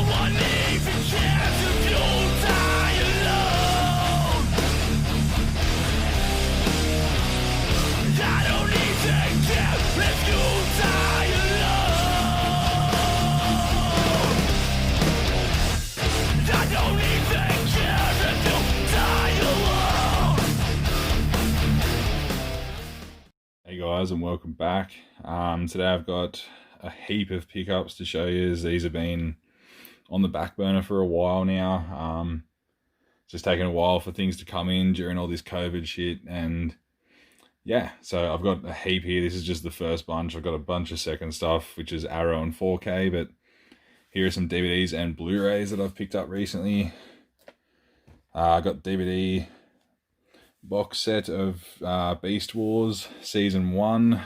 one even cares if you die alone. I don't even care if you die alone. I don't even care if you die alone. Hey guys, and welcome back. Today I've got a heap of pickups to show you. These have been on the back burner for a while now. It's just taken a while for things to come in during all this COVID shit, and yeah, so I've got a heap here. This is just the first bunch. I've got a bunch of second stuff, which is Arrow and 4K, but here are some DVDs and Blu-rays that I've picked up recently. I got DVD box set of Beast Wars Season 1.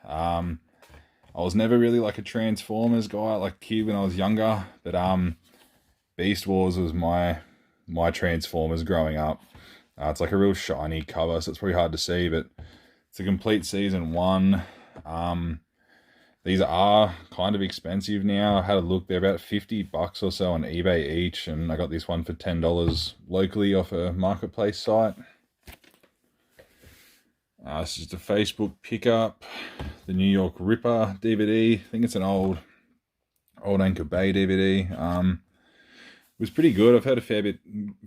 I was never really like a Transformers guy, like kid when I was younger, but Beast Wars was my Transformers growing up. It's like a real shiny cover, so it's pretty hard to see, but it's a complete Season 1. These are kind of expensive now. I had a look, they're about $50 or so on eBay each, and I got this one for $10 locally off a marketplace site. This is the Facebook pickup, the New York Ripper DVD. I think it's an old Anchor Bay DVD. It was pretty good. I've heard a fair bit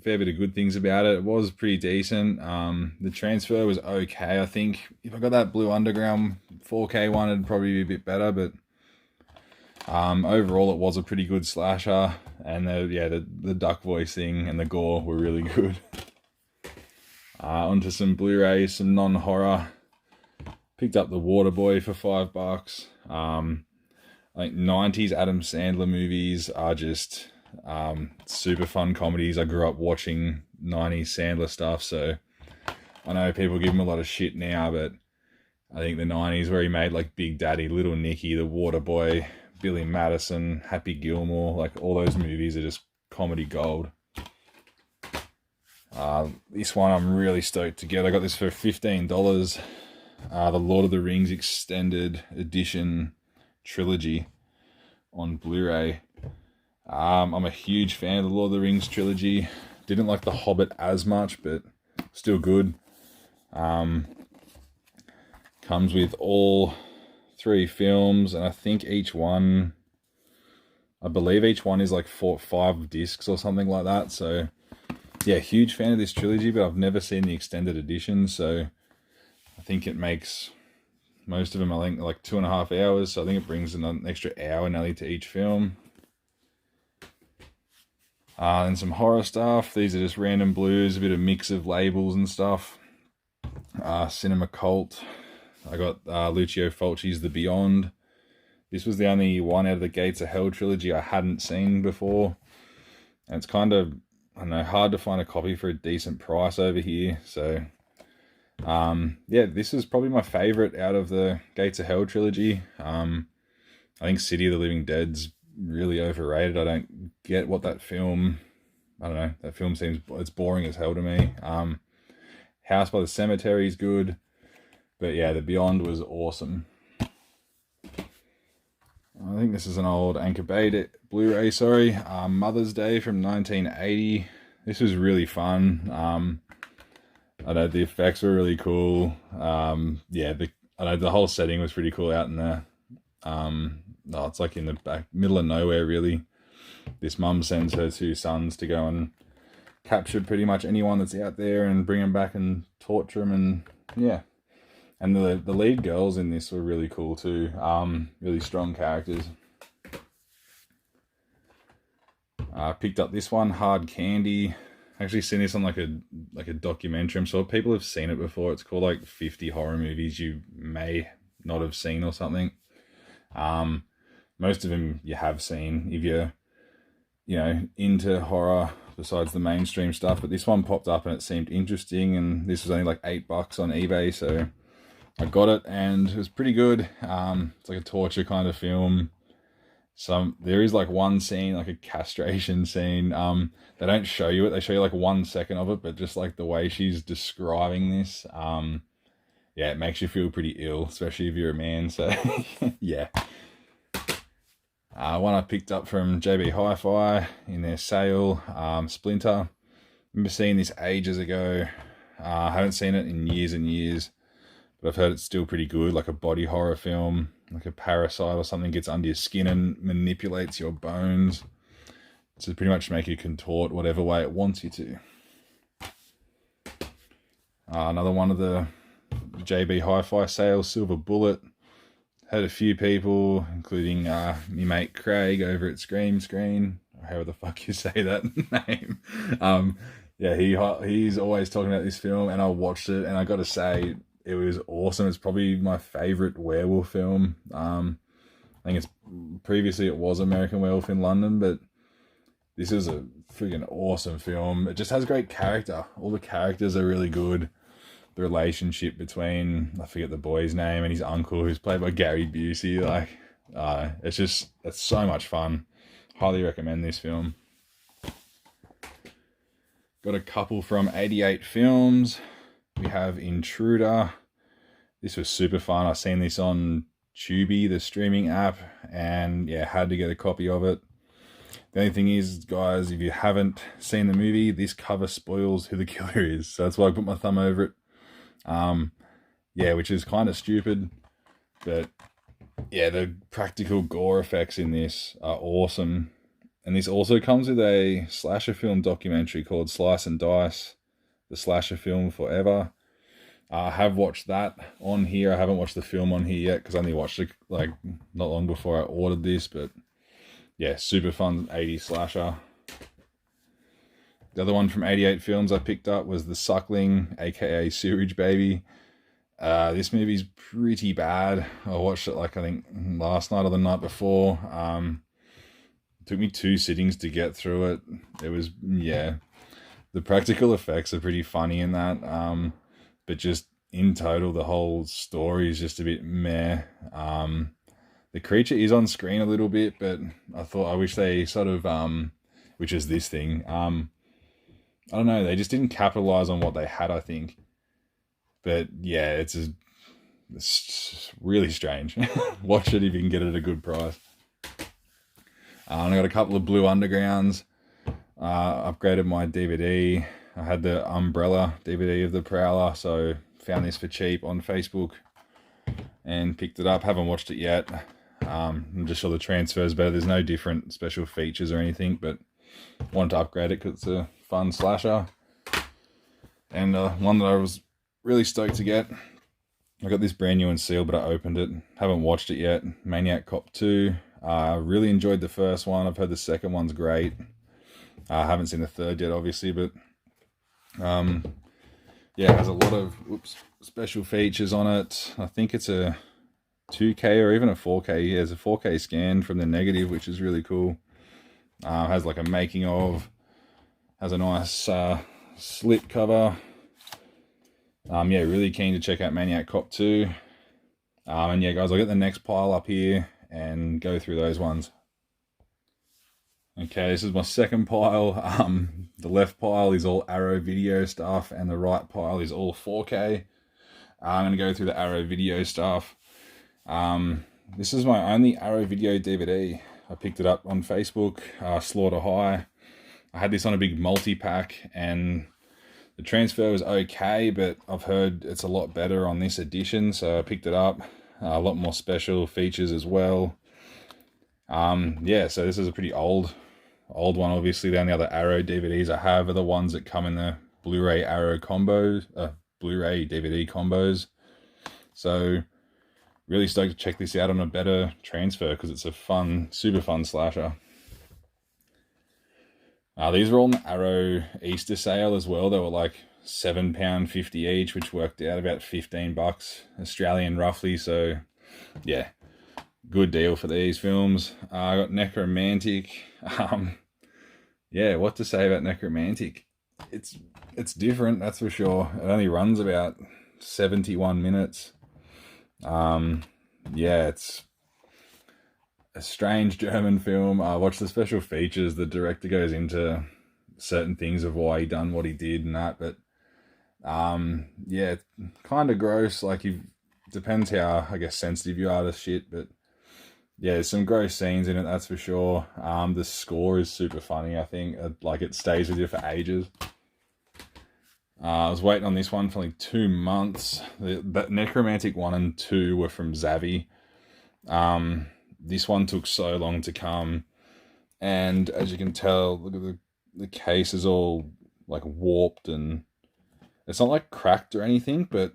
of good things about it. It was pretty decent. The transfer was okay. I think if I got that Blue Underground 4K one, it'd probably be a bit better. But overall, it was a pretty good slasher. And the duck voice thing and the gore were really good. Onto some Blu-rays, some non-horror. Picked up the Waterboy for $5. I think 90s Adam Sandler movies are just super fun comedies. I grew up watching 90s Sandler stuff, so I know people give him a lot of shit now, but I think the 90s where he made like Big Daddy, Little Nicky, The Waterboy, Billy Madison, Happy Gilmore, like all those movies are just comedy gold. This one I'm really stoked to get. I got this for $15. The Lord of the Rings Extended Edition Trilogy on Blu-ray. I'm a huge fan of the Lord of the Rings trilogy. Didn't like The Hobbit as much, but still good. Comes with all 3 films, and I think I believe each one is like 5 discs or something like that, so yeah, huge fan of this trilogy, but I've never seen the extended edition, so I think it makes most of them, I think, like 2.5 hours, so I think it brings an extra hour nearly to each film. And some horror stuff. These are just random blues, a bit of mix of labels and stuff. Cinema Cult. I got Lucio Fulci's The Beyond. This was the only one out of the Gates of Hell trilogy I hadn't seen before, and it's kind of, I don't know, hard to find a copy for a decent price over here. So, yeah, this is probably my favorite out of the Gates of Hell trilogy. I think City of the Living Dead's really overrated. I don't get what that film, I don't know, that film seems, it's boring as hell to me. House by the Cemetery is good, but yeah, The Beyond was awesome. I think this is an old Anchor Bay Blu-ray, sorry. Mother's Day from 1980. This was really fun. I know the effects were really cool. Yeah, I know the whole setting was pretty cool out in there. It's like in the middle of nowhere, really. This mum sends her 2 sons to go and capture pretty much anyone that's out there and bring them back and torture them, and yeah. And the lead girls in this were really cool too. Really strong characters. Picked up this one, Hard Candy. Actually seen this on like a documentary. I'm sure people have seen it before. It's called like 50 horror movies you may not have seen or something. Most of them you have seen if you're, into horror besides the mainstream stuff. But this one popped up and it seemed interesting, and this was only like $8 on eBay, so I got it and it was pretty good. It's like a torture kind of film. There is like one scene, like a castration scene. They don't show you it. They show you like 1 second of it, but just like the way she's describing this, yeah, it makes you feel pretty ill, especially if you're a man. So yeah. One I picked up from JB Hi-Fi in their sale, Splinter. I remember seeing this ages ago. I haven't seen it in years and years, but I've heard it's still pretty good, like a body horror film, like a parasite or something gets under your skin and manipulates your bones to pretty much make you contort whatever way it wants you to. Another one of the JB Hi-Fi sales, Silver Bullet. Had a few people, including me mate Craig over at Scream Screen, or however the fuck you say that name. He's always talking about this film, and I watched it, and I got to say, it was awesome. It's probably my favorite werewolf film. I think previously it was American Werewolf in London, but this is a freaking awesome film. It just has great character. All the characters are really good. The relationship between, I forget the boy's name, and his uncle, who's played by Gary Busey, it's so much fun. Highly recommend this film. Got a couple from 88 Films. We have Intruder. This was super fun. I've seen this on Tubi, the streaming app, and yeah, had to get a copy of it. The only thing is, guys, if you haven't seen the movie, this cover spoils who the killer is, so that's why I put my thumb over it. Which is kind of stupid, but yeah, the practical gore effects in this are awesome. And this also comes with a slasher film documentary called Slice and Dice, the slasher film forever. I have watched that on here. I haven't watched the film on here yet because I only watched it like not long before I ordered this, but yeah, super fun 80s slasher. The other one from 88 Films I picked up was The Suckling, aka Sewerage Baby. This movie's pretty bad. I watched it I think last night or the night before. It took me 2 sittings to get through it. It was, the practical effects are pretty funny in that. But just in total, the whole story is just a bit meh. The creature is on screen a little bit, but I wish they sort of, which is this thing, I don't know, they just didn't capitalize on what they had, I think. But yeah, it's really strange. Watch it if you can get it at a good price. I got a couple of Blue Undergrounds. Upgraded my DVD. I had the Umbrella DVD of The Prowler, so found this for cheap on Facebook and picked it up. Haven't watched it yet. I'm just sure the transfer is better. There's no different special features or anything, but wanted to upgrade it because it's a fun slasher. And one that I was really stoked to get. I got this brand new and sealed, but I opened it. Haven't watched it yet. Maniac Cop 2. Really enjoyed the first one. I've heard the second one's great. I haven't seen the third yet, obviously, but it has a lot of special features on it. I think it's a 2K or even a 4K. Yeah, it's a 4K scan from the negative, which is really cool. Has like a making of. Has a nice slip cover. Really keen to check out Maniac Cop 2. Guys, I'll get the next pile up here and go through those ones. Okay, this is my second pile. The left pile is all Arrow Video stuff, and the right pile is all 4K. I'm going to go through the Arrow Video stuff. This is my only Arrow Video DVD. I picked it up on Facebook, Slaughter High. I had this on a big multi-pack, and the transfer was okay, but I've heard it's a lot better on this edition, so I picked it up. A lot more special features as well. So this is a pretty old one, obviously. The only other Arrow DVDs I have are the ones that come in the Blu-ray Arrow combos, Blu-ray DVD combos. So really stoked to check this out on a better transfer because it's a super fun slasher. These were all in the Arrow Easter sale as well. They were like £7.50 each, which worked out about $15 Australian roughly. So yeah, good deal for these films. I got Necromantic. What to say about Necromantic? It's different, that's for sure. It only runs about 71 minutes. It's a strange German film. I watched the special features. The director goes into certain things of why he done what he did and that, but kind of gross. Like, depends how, I guess, sensitive you are to shit, but yeah, there's some gross scenes in it, that's for sure. The score is super funny, I think. Like, it stays with you for ages. I was waiting on this one for like 2 months. The Necromantic 1 and 2 were from Zavi. This one took so long to come. And as you can tell, look at the case is all like warped, and it's not like cracked or anything, but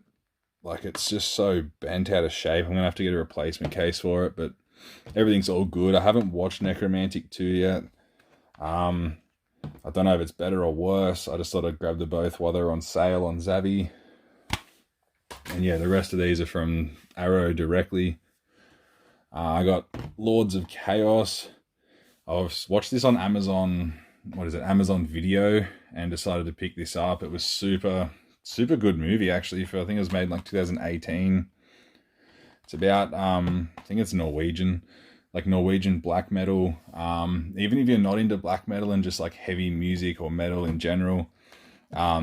like it's just so bent out of shape. I'm going to have to get a replacement case for it, but everything's all good. I haven't watched Necromantic 2 yet. I don't know if it's better or worse. I just thought I'd grab the both while they're on sale on Zavi. And yeah, the rest of these are from Arrow directly. I got Lords of Chaos. I've watched this on Amazon, Amazon Video, and decided to pick this up. It was super good movie, actually. I think it was made in like 2018. It's about, I think it's Norwegian, like Norwegian black metal. Even if you're not into black metal and just like heavy music or metal in general,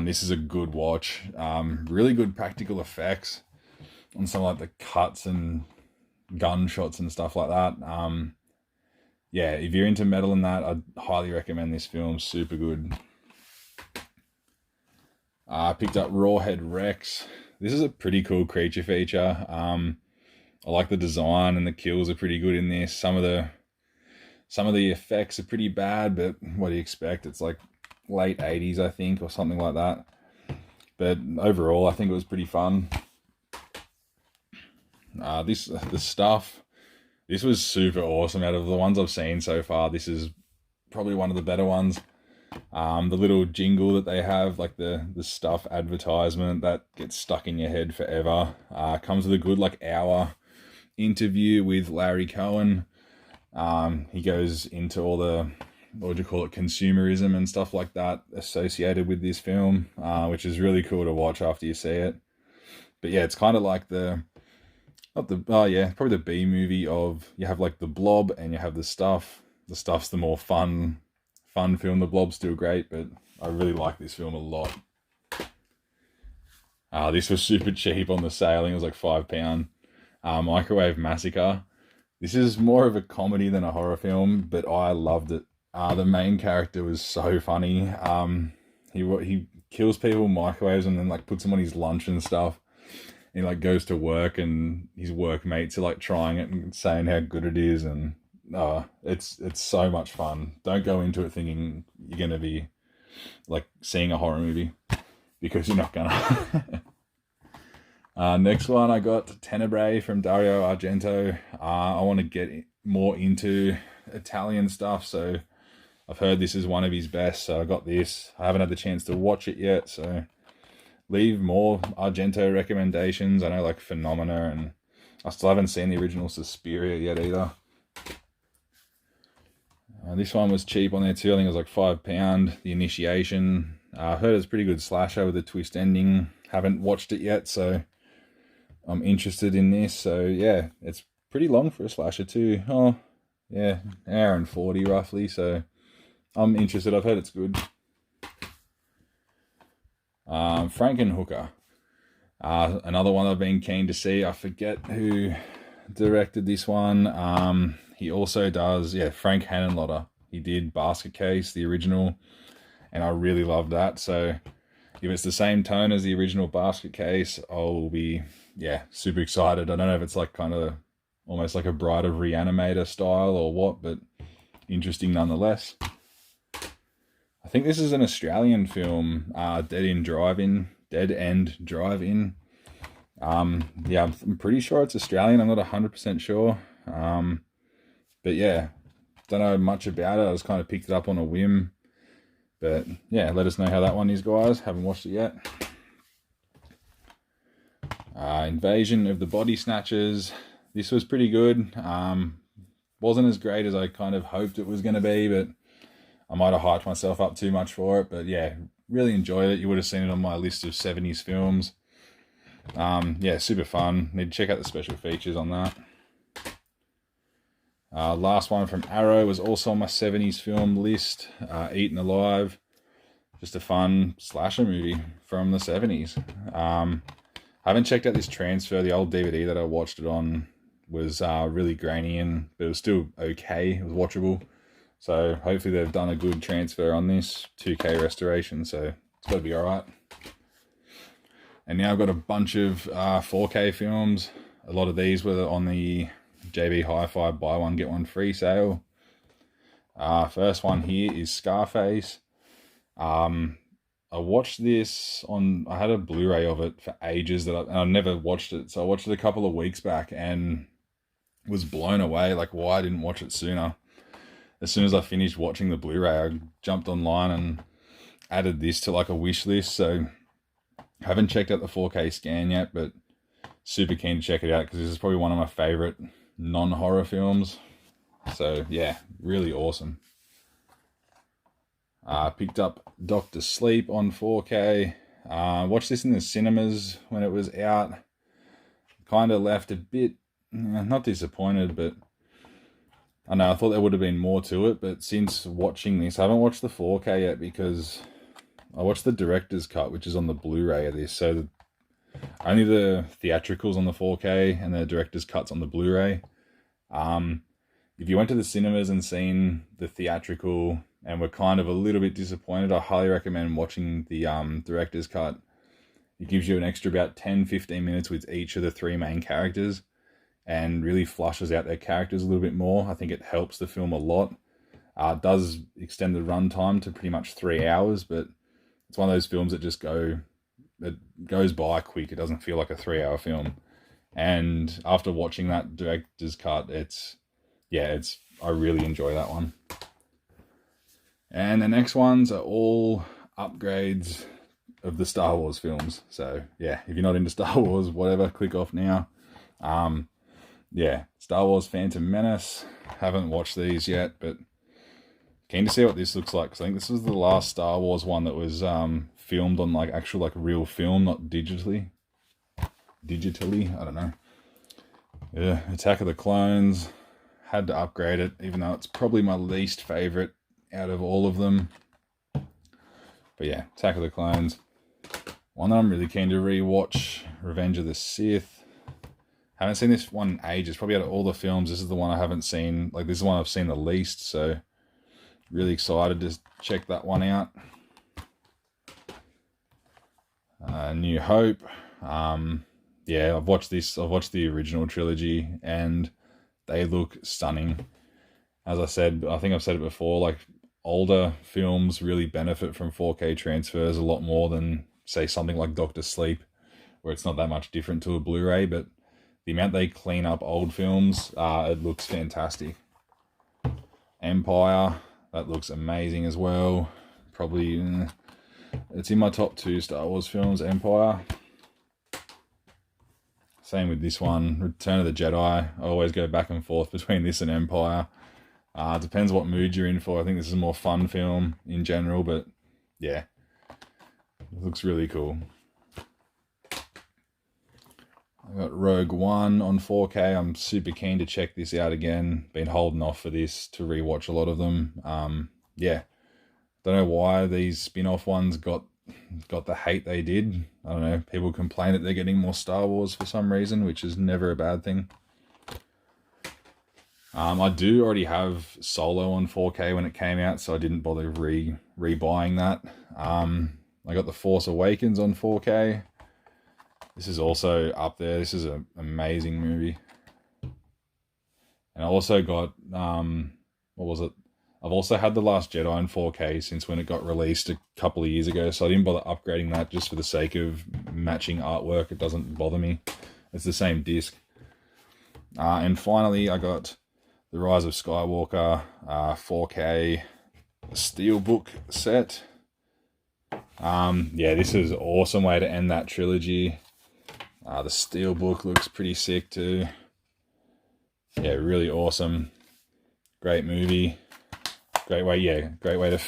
this is a good watch. Really good practical effects on some like the cuts and gunshots and stuff like that. Yeah, if you're into metal and that, I'd highly recommend this film. Super good. I picked up Rawhead Rex. This is a pretty cool creature feature. I like the design, and the kills are pretty good in this. Some of the effects are pretty bad, but what do you expect? It's like late 80s, I think, or something like that. But overall, I think it was pretty fun. The stuff. This was super awesome. Out of the ones I've seen so far, this is probably one of the better ones. The little jingle that they have, like the stuff advertisement that gets stuck in your head forever, comes with a good like hour interview with Larry Cohen. He goes into all the, what would you call it, consumerism and stuff like that associated with this film, which is really cool to watch after you see it. But yeah, it's kind of like probably the B movie of, you have like the Blob and you have the Stuff. The Stuff's the more fun film. The Blob's still great, but I really like this film a lot. This was super cheap on the sale. I think it was like £5. Microwave Massacre. This is more of a comedy than a horror film, but I loved it. The main character was so funny. He kills people, microwaves, and then like puts them on his lunch and stuff. He like goes to work, and his workmates are like trying it and saying how good it is, and it's so much fun. Don't go into it thinking you're gonna be like seeing a horror movie, because you're not gonna. Next one, I got Tenebrae from Dario Argento. I want to get more into Italian stuff, so I've heard this is one of his best, so I got this. I haven't had the chance to watch it yet, so leave more Argento recommendations. I know like Phenomena, and I still haven't seen the original Suspiria yet either. This one was cheap on there too. I think it was like £5. The Initiation. I heard it's a pretty good slasher with a twist ending. Haven't watched it yet, so I'm interested in this. So yeah, it's pretty long for a slasher too. Oh yeah, an hour and 40 roughly, so I'm interested. I've heard it's good. Frankenhooker. Another one I've been keen to see. I forget who directed this one. He also does, Frank Henenlotter. He did Basket Case, the original, and I really love that. So if it's the same tone as the original Basket Case, I'll be, super excited. I don't know if it's like kind of almost like a Bride of Reanimator style or what, but interesting nonetheless. I think this is an Australian film, Dead End Drive-In. I'm pretty sure it's Australian. I'm not 100% sure. But yeah, don't know much about it. I just kind of picked it up on a whim. But yeah, let us know how that one is, guys. Haven't watched it yet. Invasion of the Body Snatchers. This was pretty good. Wasn't as great as I kind of hoped it was going to be, but I might have hyped myself up too much for it. But yeah, really enjoyed it. You would have seen it on my list of 70s films. Super fun. Need to check out the special features on that. Last one from Arrow was also on my 70s film list. Eaten Alive. Just a fun slasher movie from the 70s. I haven't checked out this transfer. The old DVD that I watched it on was really grainy, but it was still okay. It was watchable. So hopefully they've done a good transfer on this 2K restoration, so it's got to be all right. And now I've got a bunch of 4K films. A lot of these were on the JB Hi-Fi buy one get one free sale. First one here is Scarface. I watched this on, I had a Blu-ray of it for ages and I never watched it. So I watched it a couple of weeks back and was blown away, like why I didn't watch it sooner. As soon as I finished watching the Blu-ray, I jumped online and added this to like a wish list. So I haven't checked out the 4K scan yet, but super keen to check it out because this is probably one of my favorite non-horror films. So yeah, really awesome. Picked up Dr. Sleep on 4K. Watched this in the cinemas when it was out. Kind of left a bit, not disappointed, but I know I thought there would have been more to it. But since watching this, I haven't watched the 4K yet because I watched the director's cut, which is on the Blu-ray of this. So only the theatricals on the 4K and the director's cuts on the Blu-ray. If you went to the cinemas and seen the theatrical and were kind of a little bit disappointed, I highly recommend watching the director's cut. It gives you an extra about 10-15 minutes with each of the three main characters and really flushes out their characters a little bit more. I think it helps the film a lot. It does extend the runtime to pretty much 3 hours, but it's one of those films that it goes by quick. It doesn't feel like a 3-hour film. And after watching that director's cut, I really enjoy that one. And the next ones are all upgrades of the Star Wars films. So yeah, if you're not into Star Wars, whatever, click off now. Yeah, Star Wars Phantom Menace. Haven't watched these yet, but keen to see what this looks like. 'Cause I think this was the last Star Wars one that was filmed on like actual like real film, not digitally. I don't know. Yeah, Attack of the Clones. Had to upgrade it, even though it's probably my least favorite out of all of them. But yeah, Attack of the Clones. One that I'm really keen to rewatch, Revenge of the Sith. Haven't seen this one in ages. Probably out of all the films, this is the one I haven't seen. Like, this is the one I've seen the least, so really excited to check that one out. New Hope. Yeah, I've watched this. I've watched the original trilogy, and they look stunning. As I said, I think I've said it before, like, older films really benefit from 4K transfers a lot more than, say, something like Dr. Sleep, where it's not that much different to a Blu-ray, but the amount they clean up old films, it looks fantastic. Empire, that looks amazing as well. Probably, it's in my top 2 Star Wars films, Empire. Same with this one, Return of the Jedi. I always go back and forth between this and Empire. Depends what mood you're in for. I think this is a more fun film in general, but yeah, it looks really cool. I got Rogue One on 4K. I'm super keen to check this out again. Been holding off for this to rewatch a lot of them. Yeah, don't know why these spin-off ones got the hate they did. I don't know. People complain that they're getting more Star Wars for some reason, which is never a bad thing. I do already have Solo on 4K when it came out, so I didn't bother rebuying that. I got The Force Awakens on 4K. This is also up there. This is an amazing movie. And I also got, what was it? I've also had The Last Jedi in 4K since when it got released a couple of years ago, so I didn't bother upgrading that just for the sake of matching artwork. It doesn't bother me. It's the same disc. And finally, I got The Rise of Skywalker 4K Steelbook set. Yeah, this is an awesome way to end that trilogy. The Steelbook looks pretty sick too. Yeah, really awesome. Great movie. Great way to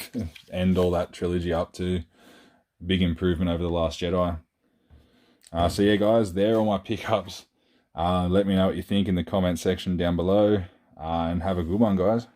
end all that trilogy up too. Big improvement over The Last Jedi. So yeah, guys, they're all my pickups. Let me know what you think in the comment section down below. And have a good one, guys.